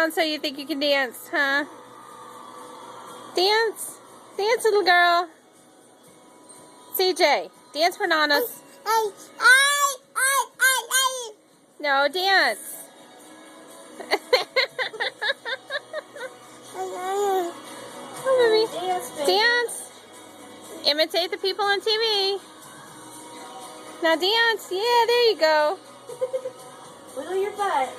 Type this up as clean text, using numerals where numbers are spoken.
down so you think you can dance, huh? Dance. Dance, little girl. CJ, dance for Nanas. No, dance. Oh, baby. Dance. Imitate the people on TV. Now dance. Yeah, there you go. Wiggle your butt.